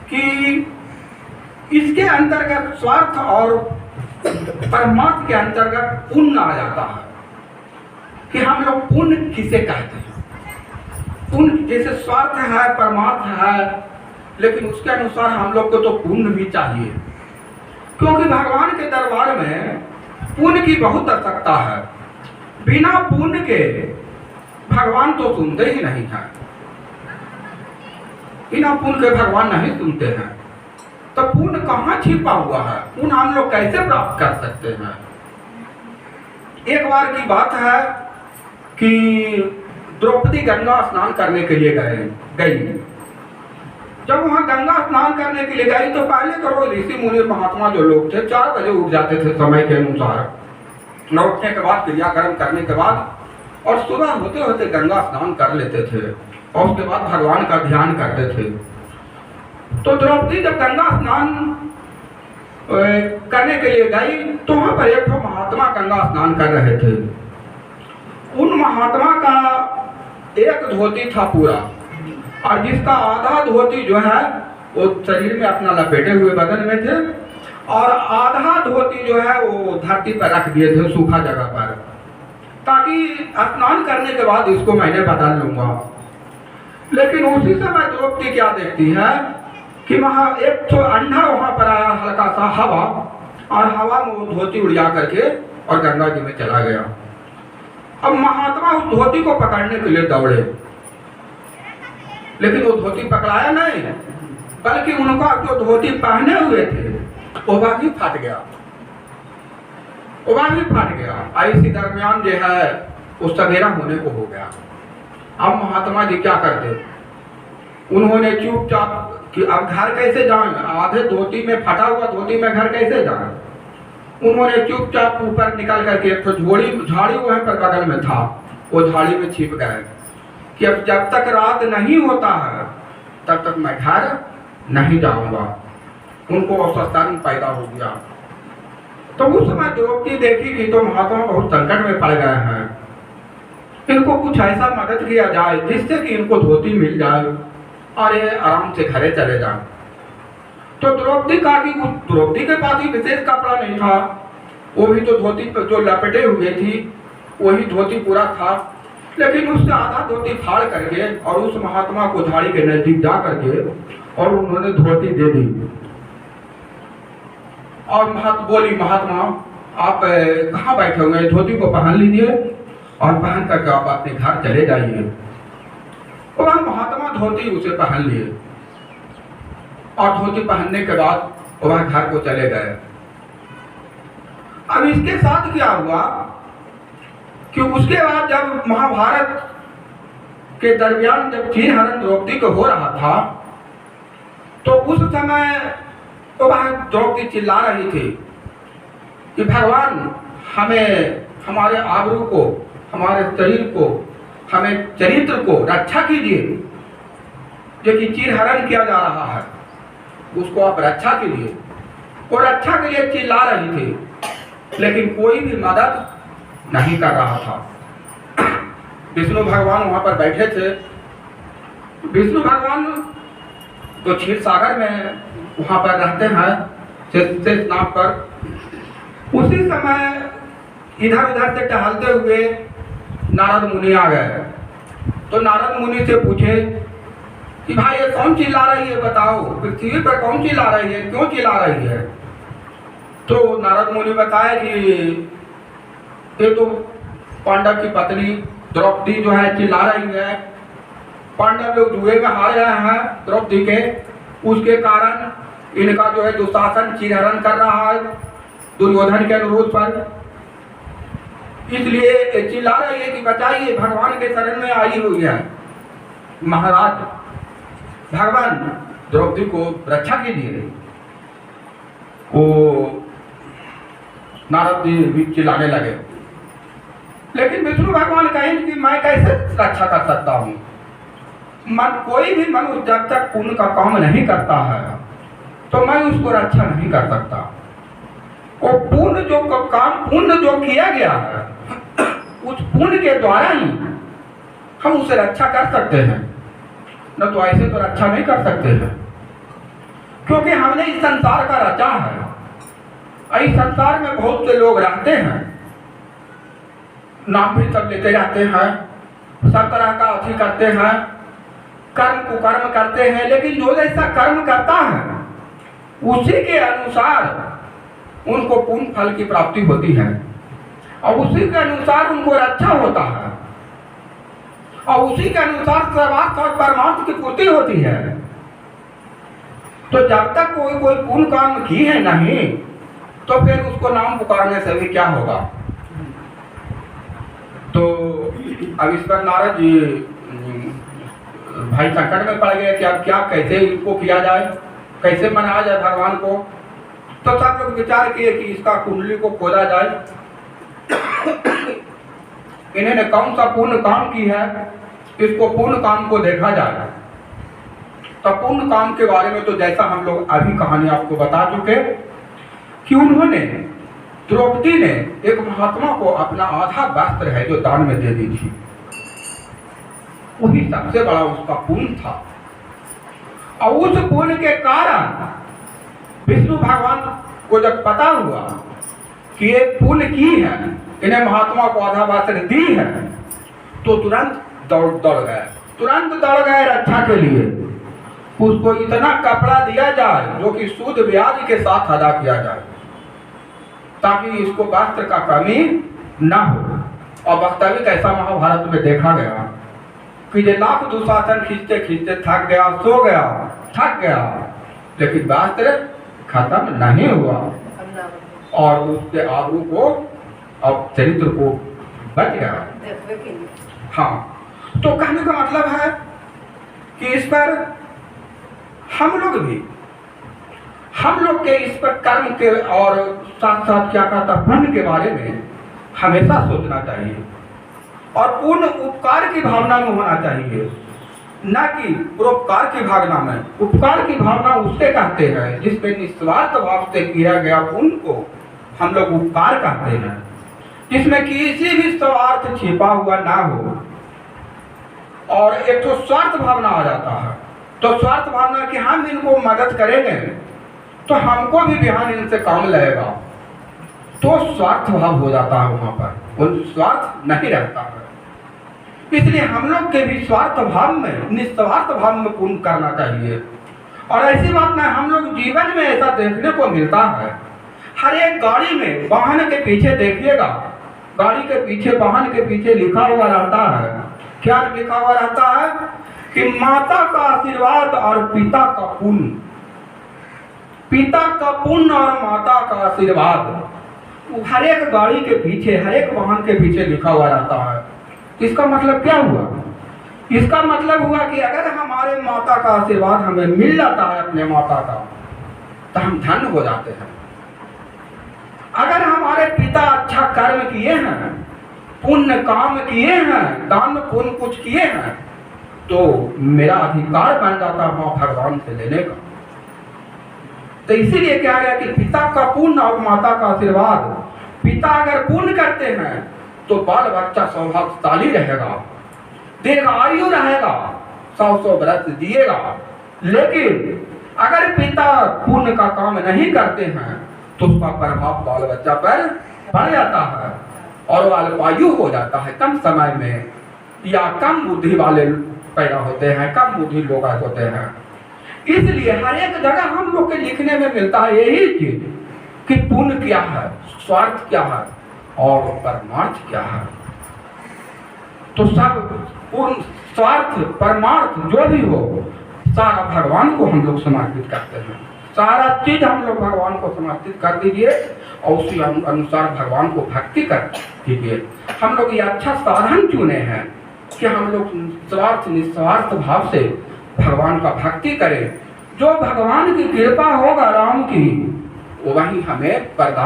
कि इसके अंतर्गत स्वार्थ और परमार्थ के अंतर्गत पुण्य आ जाता है कि हम लोग पुण्य किसे कहते हैं। पुण्य जैसे स्वार्थ है, परमार्थ है, लेकिन उसके अनुसार हम लोग को तो पुण्य भी चाहिए, क्योंकि भगवान के दरबार में पुण्य की बहुत आवश्यकता है। बिना पुण्य के भगवान तो सुनते ही नहीं हैं, बिना पुण्य के भगवान नहीं सुनते हैं। तो पुण्य कहाँ छिपा हुआ है, पुण्य हम लोग कैसे प्राप्त कर सकते हैं। एक बार की बात है कि द्रौपदी गंगा स्नान करने के लिए गई। जब वहां गंगा स्नान करने के लिए गई तो पहले तो ऋषि मुनि महात्मा जो लोग थे 4 बजे उठ जाते थे समय के अनुसार, लौटने के बाद क्रियाकर्म करने के बाद और सुबह होते होते गंगा स्नान कर लेते थे और उसके बाद भगवान का ध्यान करते थे। तो द्रौपदी जब गंगा स्नान करने के लिए गई तो वहां पर एक महात्मा गंगा स्नान कर रहे थे। उन महात्मा का एक धोती था पूरा, और जिसका आधा धोती जो है वो शरीर में अपना लपेटे हुए बदन में थे, और आधा धोती जो है वो धरती पर रख दिए थे सूखा जगह पर, ताकि स्नान करने के बाद इसको मैंने बदल लूंगा। लेकिन उसी समय द्रौपदी क्या देखती है कि वहां एक तो अंधा वहां पर आया, हल्का सा हवा, और हवा में वो धोती उड़ जा करके और गंगा जी में चला गया। अब महात्मा उस धोती को पकड़ने के लिए दौड़े, लेकिन वो धोती पकड़ाया नहीं, बल्कि उनका जो धोती पहने हुए थे वो भी फट गया, वो भी फट गया। इसी दरमियान जो है वो सवेरा होने को हो गया। अब महात्मा जी क्या करते, उन्होंने चुपचाप कि अब घर कैसे जाएं, आधे धोती में फटा हुआ धोती में घर कैसे जाएं। उन्होंने चुपचाप ऊपर निकल करके एक झाड़ी वहीं पर बगल में था, वो झाड़ी में छिप गए कि अब जब तक रात नहीं होता है तब तक मैं घर नहीं जाऊंगा। उनको अवसर पैदा हो गया। तो उस समय द्रौपदी देखी कि तो महात्मा बहुत संकट में पड़ गए हैं, इनको कुछ ऐसा मदद किया जाए जिससे कि इनको धोती मिल जाए और ये आराम से घरे चले जाए। तो द्रौपदी का कि द्रौपदी के पास ही विशेष कपड़ा नहीं था, वो भी तो धोती पर जो लपेटे हुए थी वही धोती पूरा था, लेकिन उससे आधा धोती फाड़ करके और उस महात्मा को झाड़ी के नजदीक जा करके और उन्होंने धोती दे दी। और बोली महात्मा आप कहाँ बैठे हुए हैं, धोती को पहन लीजिए और पहन करके आप अपने घर चले जाइए। और महात्मा धोती उसे पहन लिए और धोती पहनने के बाद वह घर को चले गए। अब इसके साथ क्या हुआ कि उसके बाद जब महाभारत के दरमियान जब चीर हरण द्रौपदी को हो रहा था तो उस समय तो वह द्रौपदी चिल्ला रही थी कि भगवान हमें, हमारे आबरू को, हमारे शरीर को, हमें चरित्र को रक्षा कीजिए। जो कि चीर हरण किया जा रहा है उसको आप रक्षा कीजिए। और रक्षा के लिए चिल्ला रही थी, लेकिन कोई भी मदद नहीं कर रहा था। विष्णु भगवान वहां पर बैठे थे। विष्णु भगवान तो क्षीर सागर में वहां पर रहते हैं शेष नाम पर। उसी समय इधर उधर से टहलते हुए नारद मुनि आ गए। तो नारद मुनि से पूछे कि भाई ये कौन चिल्ला रही है, बताओ पृथ्वी पर कौन चिल्ला रही है, क्यों चिल्ला रही है। तो नारद मुनि बताया कि ये तो पांडव की पत्नी द्रौपदी जो है चिल्ला रही है। पांडव लोग जुए में हार गए हैं द्रौपदी के, उसके कारण इनका जो है दुशासन चीरहरण कर रहा है दुर्योधन के अनुरोध पर, इसलिए चिल्ला रही है कि बचाइए, भगवान के शरण में आई हुई है। महाराज भगवान द्रौपदी को रक्षा कीजिए। वो नारद जी भी चिल्लाने लगे, लेकिन विष्णु भगवान कहें कि मैं कैसे रक्षा कर सकता हूँ। कोई भी मनुष्य जब तक पुण्य का काम नहीं करता है तो मैं उसको रक्षा नहीं कर सकता। और पुण्य जो काम पुण्य जो किया गया है उस पुण्य के द्वारा ही हम उसे रक्षा कर सकते हैं, न तो ऐसे तो रक्षा नहीं कर सकते हैं। क्योंकि हमने इस संसार का रचा है। इस संसार में बहुत से लोग रहते हैं, नाम भी सब लेते रहते हैं, सब तरह का अथी करते हैं, कर्म कुकर्म करते हैं, लेकिन जो जैसा कर्म करता है उसी के अनुसार उनको पुण्य फल की प्राप्ति होती है और उसी के अनुसार उनको रक्षा होता है और उसी के अनुसार सर्वार्थ और परमार्थ की पूर्ति होती है। तो जब तक कोई पुण्य काम की है नहीं तो फिर उसको नाम पुकारने से भी क्या होगा। तो अब इस पर नारद जी भाई संकट में पड़ गए कि अब क्या कैसे इनको किया जाए, कैसे मनाया जाए भगवान को। तो सब लोग विचार किए कि इसका कुंडली को खोदा जाए, इन्होंने कौन सा पुण्य काम की है, इसको पुण्य काम को देखा जाए। तो पुण्य काम के बारे में तो जैसा हम लोग अभी कहानी आपको बता चुके कि उन्होंने द्रौपदी ने एक महात्मा को अपना आधा वस्त्र है जो दान में दे दी थी, वही सबसे बड़ा उसका पुण्य था। और उस पुण्य के कारण विष्णु भगवान को जब पता हुआ कि ये पुण्य की है, इन्हें महात्मा को आधा वस्त्र दी है, तो तुरंत दौड़ गए रक्षा के लिए। उसको इतना कपड़ा दिया जाए जो कि सूद ब्याज के साथ अदा किया जाए ताकि इसको वस्त्र का कमी न हो। और वास्तविक ऐसा महाभारत में देखा गया कि ये लाख दुशासन खींचते खींचते थक गया, सो गया, थक गया, लेकिन वस्त्र खत्म नहीं हुआ और उसके आबरू को और चरित्र को बच गया। हाँ, तो कहने का मतलब है कि इस पर हम लोग के इस पर कर्म के और साथ साथ क्या कहता पुण्य के बारे में हमेशा सोचना चाहिए और पूर्ण उपकार की भावना में होना चाहिए, न कि परोपकार की भावना में। उपकार की भावना उससे कहते हैं जिसमें निस्वार्थ भाव से किया गया पुण्य को हम लोग उपकार कहते हैं, जिसमें किसी भी स्वार्थ छिपा हुआ ना हो। और एक तो स्वार्थ भावना आ जाता है, तो स्वार्थ भावना कि हम इनको मदद करेंगे तो हमको भी बिहान इनसे काम लगेगा, तो स्वार्थ भाव हो जाता है वहां पर, वो स्वार्थ नहीं रहता है। इसलिए हम लोग के भी स्वार्थ भाव में, निस्वार्थ भाव में पुण्य करना चाहिए। और ऐसी बात नहीं, हम लोग जीवन में ऐसा देखने को मिलता है। हर एक गाड़ी में वाहन के पीछे देखिएगा, गाड़ी के पीछे वाहन के पीछे लिखा हुआ रहता है, क्या लिखा हुआ रहता है कि माता का आशीर्वाद और पिता का पुण्य, पिता का पुण्य और माता का आशीर्वाद हर एक गाड़ी के पीछे, हर एक वाहन के पीछे लिखा हुआ रहता है। इसका मतलब क्या हुआ? इसका मतलब हुआ कि अगर हमारे माता का आशीर्वाद हमें मिल जाता है अपने माता का, तो हम धन्य हो जाते हैं। अगर हमारे पिता अच्छा कर्म किए हैं, पुण्य काम किए हैं, दान पुण्य कुछ किए हैं, तो मेरा अधिकार बन जाता है भगवान से लेने का। तो इसीलिए क्या गया कि पिता का पुण्य और माता का आशीर्वाद। पिता अगर पुण्य करते हैं तो बाल बच्चा सौभाग्यशाली रहेगा, दीर्घायु रहेगा, 100 वर्ष जिएगा। लेकिन अगर पिता पुण्य का काम नहीं करते हैं तो उसका प्रभाव बाल बच्चा पर पड़ जाता है और वो अल्पायु हो जाता है कम समय में, या कम बुद्धि वाले पैदा होते हैं, कम बुद्धि लोग होते हैं। इसलिए हर एक जगह हम लोग के लिखने में मिलता है यही चीज कि पुण्य क्या है, स्वार्थ क्या है और परमार्थ क्या है। तो सब पुण्य, स्वार्थ, परमार्थ जो भी हो, सारा भगवान को हम लोग समर्पित करते हैं। सारा चीज हम लोग भगवान को समर्पित कर दीजिए और उसी अनुसार भगवान को भक्ति कर दीजिए। हम लोग ये अच्छा साधन चुने हैं कि हम लोग स्वार्थ निस्वार्थ भाव से भगवान का भक्ति करें। जो भगवान की कृपा होगा राम की, वही हमें प्रदान